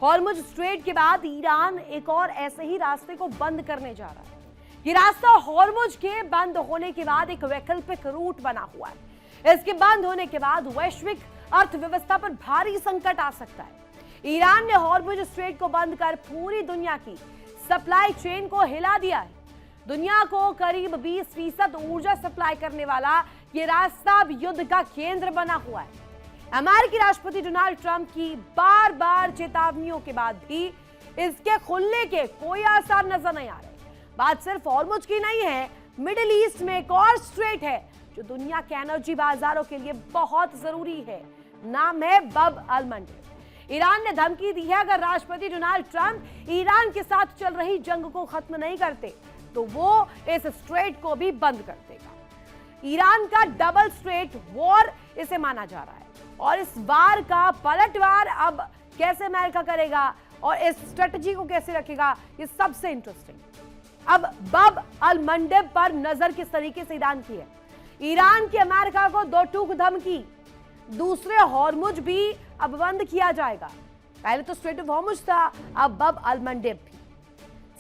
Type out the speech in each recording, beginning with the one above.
Hormuz strait के बाद Iran एक और ऐसे ही रास्ते को बंद करने जा रहा है। ये रास्ता हॉर्मुज के बंद होने के बाद एक वैकल्पिक रूट बना हुआ है। इसके बंद होने के बाद वैश्विक अर्थव्यवस्था पर भारी संकट आ सकता है। ईरान ने हॉर्मुज स्ट्रेट को बंद कर पूरी दुनिया की सप्लाई चेन को हिला दिया है। दुनिया को करीब 20% ऊर्जा सप्लाई करने वाला ये रास्ता अब युद्ध का केंद्र बना हुआ है। अमेरिकी राष्ट्रपति डोनाल्ड ट्रंप की बार बार चेतावनियों के बाद भी इसके खुलने के कोई आसार नजर नहीं आ रहे। बात सिर्फ हॉर्मुज की नहीं है, मिडिल ईस्ट में एक और स्ट्रेट है जो दुनिया के एनर्जी बाजारों के लिए बहुत जरूरी है। नाम है बब अल मंडेब। ईरान ने धमकी दी है अगर राष्ट्रपति डोनाल्ड ट्रंप ईरान के साथ चल रही जंग को खत्म नहीं करते तो वो इस स्ट्रेट को भी बंद कर देगा। ईरान का डबल स्ट्रेट वॉर इसे माना जा रहा है और इस वार का पलटवार अब कैसे अमेरिका करेगा और इस स्ट्रेटजी को कैसे रखेगा, ये सबसे इंटरेस्टिंग। अब बब अल मंडेब पर नजर किस तरीके से ईरान की है। ईरान की अमेरिका को दो टूक धमकी, दूसरे हॉर्मुज भी अब बंद किया जाएगा। पहले तो स्ट्रेट ऑफ हॉर्मुज था, अब बब अल मंडेब भी।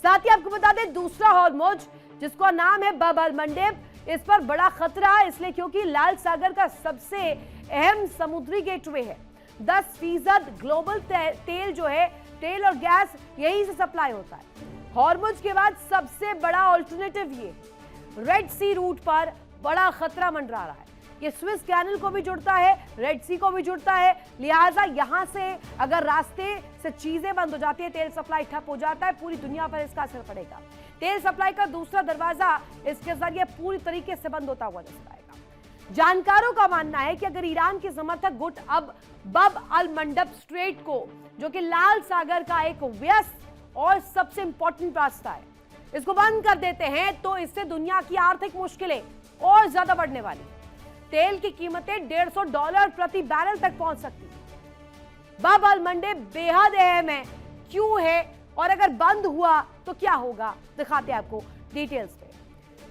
साथ ही आपको बता दें दूसरा हॉर्मुज जिसका नाम है बब अल मंडेब, इस पर बड़ा खतरा है इसलिए क्योंकि लाल सागर का सबसे अहम समुद्री गेटवे है। 10% ग्लोबल तेल जो है, तेल और गैस यहीं से सप्लाई होता है। हॉर्मुज के बाद सबसे बड़ा ऑल्टरनेटिव ये रेड सी रूट पर बड़ा खतरा मंडरा रहा है। ये स्विस कैनल को भी जुड़ता है, रेड सी को भी जुड़ता है, लिहाजा यहां से अगर रास्ते से चीजें बंद हो जाती है, तेल सप्लाई ठप हो जाता है, पूरी दुनिया पर इसका असर पड़ेगा। तेल सप्लाई का दूसरा दरवाजा इसके जरिए पूरी तरीके से बंद होता हुआ नजर आएगा। जानकारों का मानना है कि अगर ईरान के समर्थक गुट अब बब अल मंडेब स्ट्रेट को, जो कि लाल सागर का एक व्यस्त और सबसे इंपॉर्टेंट रास्ता है, इसको बंद कर देते हैं तो इससे दुनिया की आर्थिक मुश्किलें और ज्यादा बढ़ने वाली। तेल की कीमतें $150 प्रति बैरल तक पहुंच सकती है। बब अल मंडेब बेहद अहम है, क्यों है और अगर बंद हुआ तो क्या होगा, दिखाते हैं आपको डिटेल्स पे।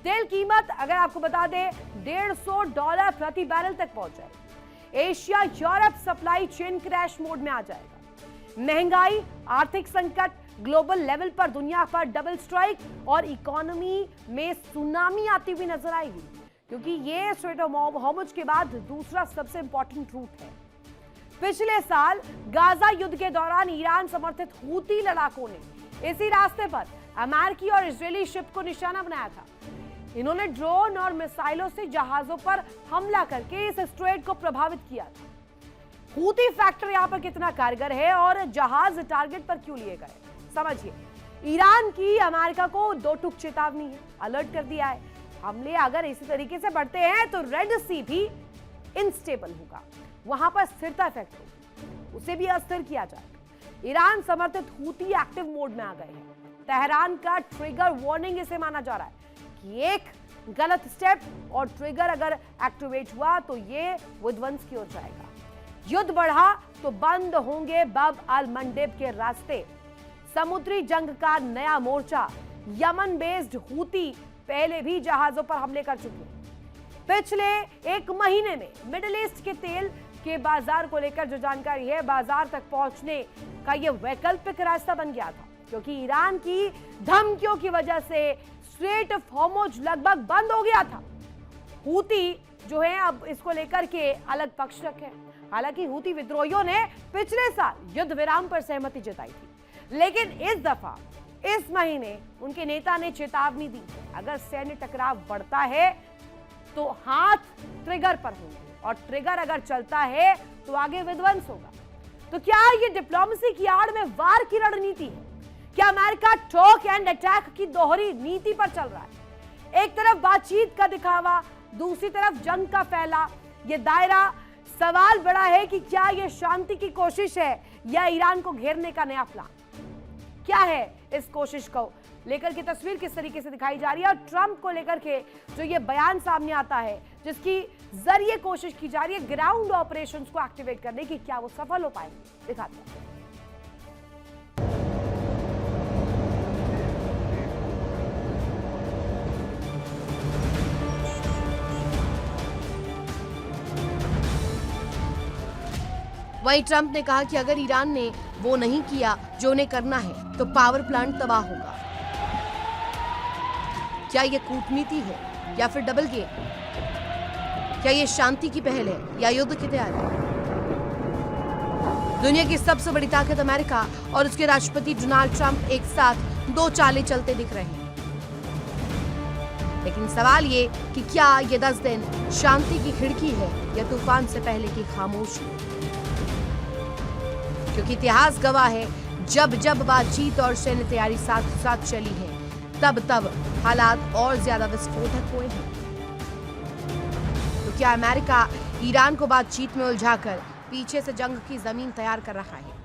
तेल कीमत अगर आपको बता दें $150 प्रति बैरल तक पहुंच जाएगी। Asia Europe supply chain crash mode में आ जाएगा। महंगाई, आर्थिक संकट, ग्लोबल लेवल पर दुनिया पर डबल स्ट्राइक और इकोनॉमी में सुनामी आती हुई नजर आएगी, क्योंकि ये स्ट्रेट ऑफ हॉर्मुज के बाद दूसरा सबसे इंपॉर्टेंट रूट है। पिछले साल गाजा युद्ध के दौरान ईरान समर्थित हूती लड़ाकों ने इसी रास्ते पर अमेरिकी और इजरायली शिप को निशाना बनाया था। इन्होंने ड्रोन और मिसाइलों से जहाजों पर हमला करके इस स्ट्रेट को प्रभावित किया था। हूती फैक्टर यहां पर कितना कारगर है और जहाज टारगेट पर क्यों लिए गए, समझिए। ईरान की अमेरिका को दो टूक चेतावनी है, अलर्ट कर दिया है। हमले अगर इसी तरीके से बढ़ते हैं तो रेड सी भी इनस्टेबल होगा, वहां पर स्थिरता इफेक्ट होगी, उसे भी अस्थिर किया जाएगा। ईरान समर्थित हूती एक्टिव मोड में आ गए हैं। तेहरान का ट्रिगर वार्निंग इसे माना जा रहा है कि एक गलत स्टेप और ट्रिगर अगर एक्टिवेट हुआ तो ये विध्वंस की ओर जाएगा। युद्ध बढ़ा तो बंद होंगे बब अल मंडेब के रास्ते। समुद्री जंग का नया मोर्चा, यमन बेस्ड हूती पहले भी जहाजों पर हमले कर चुके हैं। पिछले एक महीने में मिडिल ईस्ट के तेल के बाजार को लेकर जो जानकारी है, बाजार तक पहुंचने का यह वैकल्पिक रास्ता बन गया था, क्योंकि ईरान की धमकियों की वजह से स्ट्रेट ऑफ हॉर्मुज लगभग बंद हो गया था। हूती जो है अब इसको लेकर के अलग पक्ष रखे। हालांकि हूती विद्रोहियों ने पिछले साल युद्ध विराम पर सहमति जताई थी, लेकिन इस दफा इस महीने उनके नेता ने चेतावनी दी, अगर सैन्य टकराव बढ़ता है तो हाथ ट्रिगर पर होंगे और ट्रिगर अगर चलता है तो आगे विध्वंस होगा। तो क्या ये डिप्लोमेसी की आड़ में वार की रणनीति है? क्या अमेरिका टॉक एंड अटैक की दोहरी नीति पर चल रहा है? एक तरफ बातचीत का दिखावा, दूसरी तरफ जंग का फैला ये दायरा। सवाल बड़ा है कि क्या यह शांति की कोशिश है या ईरान को घेरने का नया प्लान? क्या है इस कोशिश को लेकर की तस्वीर किस तरीके से दिखाई जा रही है और ट्रंप को लेकर के जो ये बयान सामने आता है जिसकी जरिए कोशिश की जा रही है ग्राउंड ऑपरेशंस को एक्टिवेट करने की, क्या वो सफल हो पाएंगे, दिखाते हैं। वहीं ट्रंप ने कहा कि अगर ईरान ने वो नहीं किया जो उन्हें करना है तो पावर प्लांट तबाह होगा। क्या ये कूटनीति है या फिर डबल गेम? क्या ये शांति की पहल है या युद्ध की तैयारी? दुनिया की सबसे बड़ी ताकत अमेरिका और उसके राष्ट्रपति डोनाल्ड ट्रंप एक साथ दो चालें चलते दिख रहे हैं। लेकिन सवाल ये कि क्या ये 10 दिन शांति की खिड़की है या तूफान से पहले की खामोशी? क्योंकि इतिहास गवाह है, जब जब बातचीत और सैन्य तैयारी साथ साथ चली है, तब तब हालात और ज्यादा विस्फोटक हुए हैं। तो क्या अमेरिका ईरान को बातचीत में उलझाकर पीछे से जंग की जमीन तैयार कर रहा है,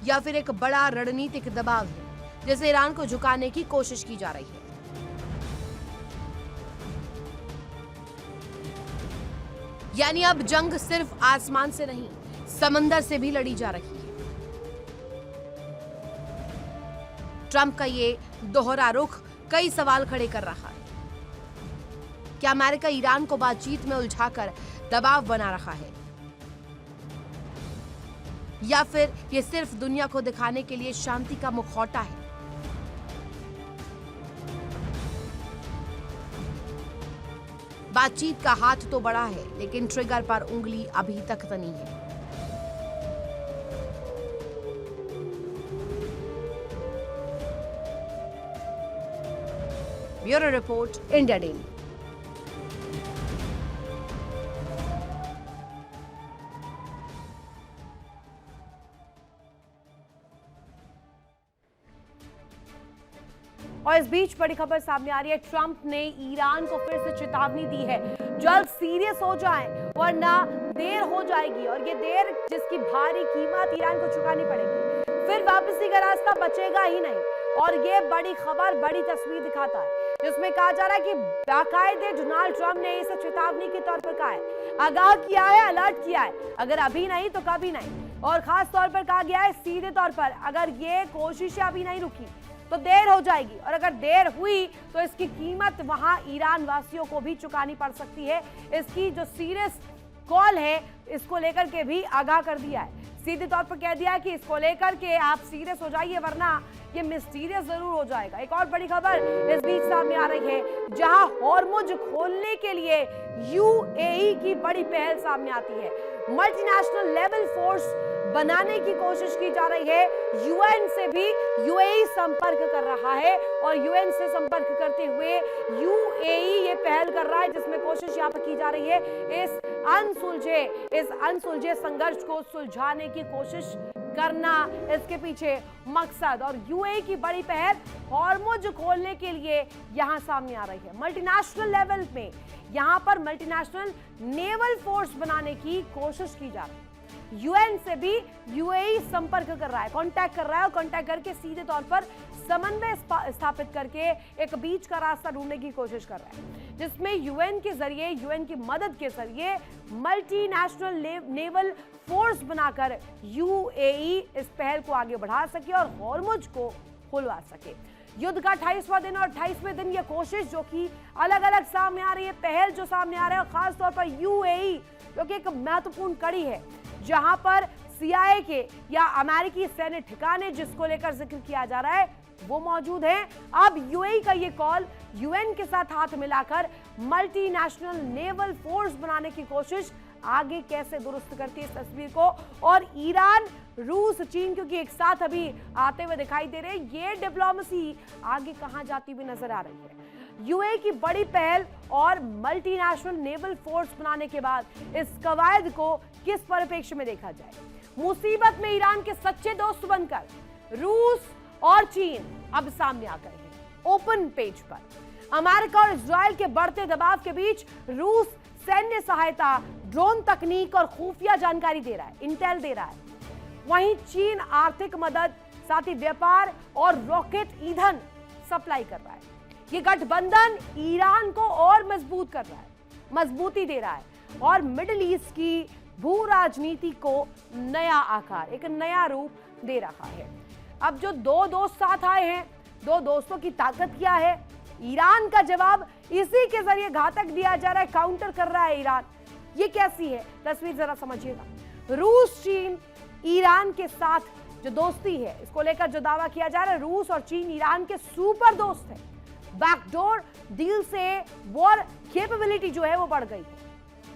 या फिर एक बड़ा रणनीतिक दबाव है जिसे ईरान को झुकाने की कोशिश की जा रही है? यानी अब जंग सिर्फ आसमान से नहीं, समंदर से भी लड़ी जा रही है। ट्रंप का ये दोहरा रुख कई सवाल खड़े कर रहा है। क्या अमेरिका ईरान को बातचीत में उलझाकर दबाव बना रहा है, या फिर ये सिर्फ दुनिया को दिखाने के लिए शांति का मुखौटा है? बातचीत का हाथ तो बड़ा है, लेकिन ट्रिगर पर उंगली अभी तक तनी है। Bureau report, India daily. और इस बीच बड़ी खबर सामने आ रही है, ट्रंप ने ईरान को फिर से चेतावनी दी है, जल्द सीरियस हो जाएं वरना देर हो जाएगी, और ये देर जिसकी भारी कीमत ईरान को चुकानी पड़ेगी। फिर वापसी का रास्ता बचेगा ही नहीं। और ये बड़ी खबर बड़ी तस्वीर दिखाता है, जिसमें कहा जा रहा है कि बाकायदे डोनाल्ड ट्रंप ने इसे चेतावनी के तौर पर कहा है, आगाह किया है, अलर्ट किया है, अगर अभी नहीं तो कभी नहीं। और खास तौर पर कहा गया है सीधे तौर पर, अगर ये कोशिशें अभी नहीं रुकी तो देर हो जाएगी, और अगर देर हुई तो इसकी कीमत वहां ईरान वासियों को भी चुकानी पड़ सकती है। इसकी जो सीरियस कॉल है, इसको लेकर के भी आगाह कर दिया है, सीधे तौर पर कह दिया है कि इसको लेकर के आप सीरियस हो जाइए वरना ये मिस्टीरियस जरूर हो जाएगा। एक और बड़ी खबर इस बीच सामने आ रही है, जहां हॉर्मुज खोलने के लिए यूएई की बड़ी पहल सामने आती है। मल्टीनेशनल लेवल फोर्स बनाने की कोशिश की जा रही है। यूएन से भी यूएई संपर्क कर रहा है, और यूएन से संपर्क करते हुए यूएई ये पहल कर रहा है, जिसमें कोशिश यहाँ पर की जा रही है इस अनसुलझे संघर्ष को सुलझाने की कोशिश करना, इसके पीछे मकसद। और यूएई की बड़ी पहल हॉर्मुज खोलने के लिए यहां सामने आ रही है। मल्टीनेशनल लेवल में यहां पर मल्टीनेशनल नेवल फोर्स बनाने की कोशिश की जा रही है। यूएन से भी यूएई संपर्क कर रहा है, कांटेक्ट कर रहा है, और कांटेक्ट करके सीधे तौर पर समन्वय स्थापित करके एक बीच का रास्ता ढूंढने की कोशिश कर रहा है, जिसमें यूएन के जरिए, यूएन की मदद के जरिए मल्टीनेशनल नेवल फोर्स बनाकर यूएई इस पहल को आगे बढ़ा सके और हॉर्मुज को खुलवा सके। युद्ध का 28वां दिन और 28वें दिन ये कोशिश जो कि अलग अलग सामने आ रही है, पहल जो सामने आ रहा है, और खास तौर पर यूएई जो कि एक महत्वपूर्ण कड़ी है, जहां पर सीआईए के या अमेरिकी सैन्य ठिकाने जिसको लेकर जिक्र किया जा रहा है वो मौजूद हैं। अब यूएई का ये कॉल यूएन के साथ हाथ मिलाकर मल्टीनेशनल नेवल फोर्स बनाने की कोशिश आगे कैसे दुरुस्त करती है इस तस्वीर को, और ईरान, रूस, चीन क्योंकि एक साथ अभी आते हुए दिखाई दे रहे हैं, ये डिप्लोमेसी आगे कहां जाती हुई नजर आ रही है। यूएई की बड़ी पहल और मल्टीनेशनल नेवल फोर्स बनाने के बाद इस कवायद को किस परिप्रेक्ष्य में देखा जाए? मुसीबत में ईरान के सच्चे दोस्त बनकर रूस और चीन अब सामने आ गए हैं ओपन पेज पर। अमेरिका और इजराइल के बढ़ते दबाव के बीच रूस सैन्य सहायता, ड्रोन तकनीक और खुफिया जानकारी दे रहा है, इंटेल दे रहा है। वहीं चीन आर्थिक मदद, साथ ही व्यापार और रॉकेट ईंधन सप्लाई कर रहा है। ये गठबंधन ईरान को और मजबूत कर रहा है, मजबूती दे रहा है, और मिडिल ईस्ट की भू राजनीति को नया आकार, एक नया रूप दे रहा है। अब जो दो दोस्त साथ आए हैं, दो दोस्तों की ताकत क्या है? ईरान का जवाब इसी के जरिए घातक दिया जा रहा है, काउंटर कर रहा है ईरान। ये कैसी है तस्वीर जरा समझिएगा। रूस, चीन, ईरान के साथ जो दोस्ती है, इसको लेकर जो दावा किया जा रहा है, रूस और चीन ईरान के सुपर दोस्त हैं। बैकडोर डील से वॉर कैपेबिलिटी जो है वो बढ़ गई है।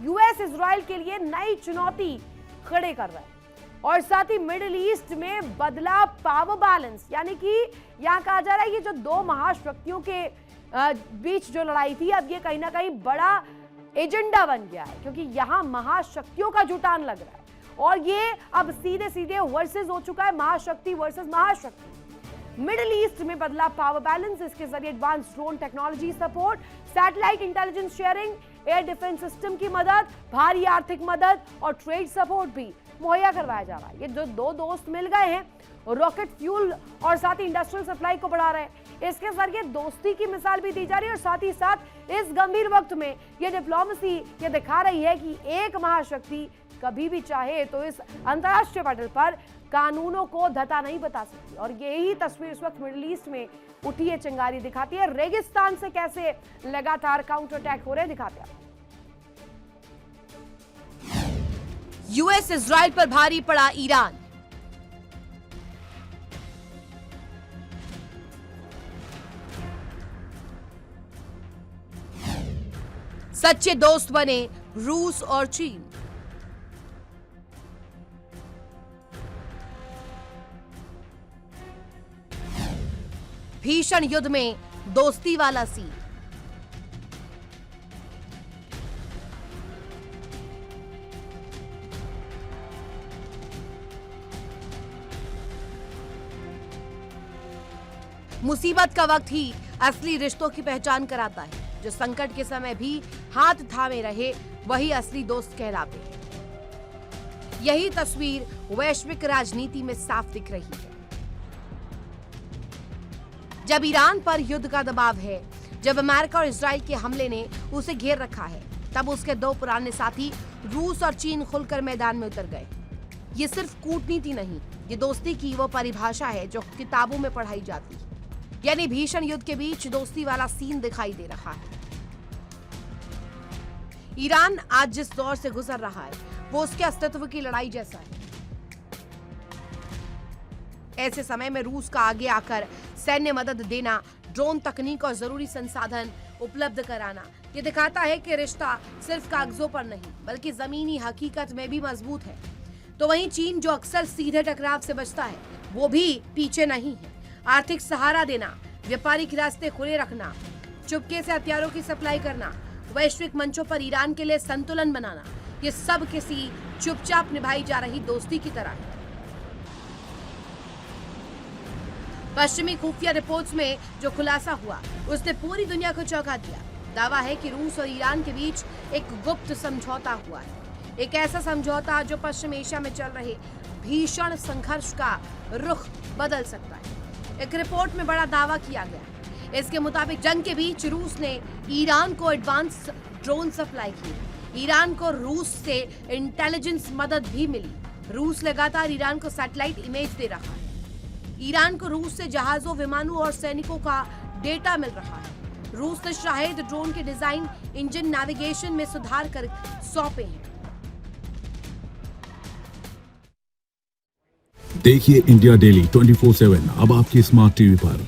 यूएस इजराइल के लिए नई चुनौती खड़े कर रहा है और साथ ही मिडिल ईस्ट में बदला पावर बैलेंस, यानी कि यहां कहा जा रहा है ये जो दो महाशक्तियों के बीच जो लड़ाई थी, अब ये कहीं ना कहीं बड़ा एजेंडा बन गया है, क्योंकि यहां महाशक्तियों का जुटान लग रहा है और ये अब सीधे सीधे वर्सेस हो चुका है, महाशक्ति वर्सेस महाशक्ति। मिडिल ईस्ट में बदला पावर बैलेंस, इसके जरिए advance drone technology support, satellite intelligence sharing, air defence system की मदद, भारी आर्थिक मदद और ट्रेड सपोर्ट भी मुहैया करवाया जा रहा है। ये जो दो दोस्त मिल गए हैं, रॉकेट फ्यूल और साथ ही इंडस्ट्रियल सप्लाई को बढ़ा रहे हैं। इसके जरिए दोस्ती की मिसाल भी दी जा रही है और साथ ही साथ इस गंभीर वक्त में ये डिप्लोमेसी ये दिखा रही है कि एक महाशक्ति कभी भी चाहे तो इस अंतरराष्ट्रीय पटल पर कानूनों को धता नहीं बता सकती। और यही तस्वीर इस वक्त मिडिल ईस्ट में उठी है चिंगारी दिखाती है। रेगिस्तान से कैसे लगातार काउंटर अटैक हो रहे दिखाते हैं। यूएस इजराइल पर भारी पड़ा ईरान। सच्चे दोस्त बने रूस और चीन। भीषण युद्ध में दोस्ती वाला सीन। मुसीबत का वक्त ही असली रिश्तों की पहचान कराता है। जो संकट के समय भी हाथ थामे रहे वही असली दोस्त कहलाते हैं। यही तस्वीर वैश्विक राजनीति में साफ दिख रही है। जब ईरान पर युद्ध का दबाव है, जब अमेरिका और इजराइल के हमले ने उसे घेर रखा है, तब उसके दो पुराने साथी रूस और चीन खुलकर मैदान में उतर गए। ये सिर्फ कूटनीति नहीं, ये दोस्ती की वो परिभाषा है जो किताबों में पढ़ाई जाती है। यानी भीषण युद्ध के बीच दोस्ती वाला सीन दिखाई दे रहा है। ईरान आज जिस दौर से गुजर रहा है वो उसके अस्तित्व की लड़ाई जैसा है। ऐसे समय में रूस का आगे आकर सैन्य मदद देना, ड्रोन तकनीक और जरूरी संसाधन उपलब्ध कराना, ये दिखाता है कि रिश्ता सिर्फ कागजों पर नहीं बल्कि जमीनी हकीकत में भी मजबूत है। तो वहीं चीन जो अक्सर सीधे टकराव से बचता है, वो भी पीछे नहीं है। आर्थिक सहारा देना, व्यापारिक रास्ते खुले रखना, चुपके से हथियारों की सप्लाई करना, वैश्विक मंचों पर ईरान के लिए संतुलन बनाना, ये सब किसी चुपचाप निभाई जा रही दोस्ती की तरह है। पश्चिमी खुफिया रिपोर्ट्स में जो खुलासा हुआ उसने पूरी दुनिया को चौंका दिया। दावा है कि रूस और ईरान के बीच एक गुप्त समझौता हुआ है, एक ऐसा समझौता जो पश्चिम एशिया में चल रहे भीषण संघर्ष का रुख बदल सकता है। एक रिपोर्ट में बड़ा दावा किया गया है। इसके मुताबिक जंग के बीच रूस ने ईरान को एडवांस ड्रोन सप्लाई की। ईरान को रूस से इंटेलिजेंस मदद भी मिली। रूस लगातार ईरान को सैटेलाइट इमेज दे रहा है। ईरान को रूस से जहाजों, विमानों और सैनिकों का डेटा मिल रहा है। रूस ने शाहिद ड्रोन के डिजाइन, इंजन, नेविगेशन में सुधार कर सौंपे हैं। देखिए इंडिया डेली 24/7 अब आपकी स्मार्ट टीवी पर।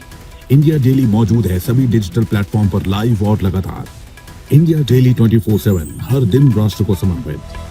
इंडिया डेली मौजूद है सभी डिजिटल प्लेटफॉर्म पर लाइव और लगातार। इंडिया डेली 24/7 हर दिन राष्ट्र को समर्पित।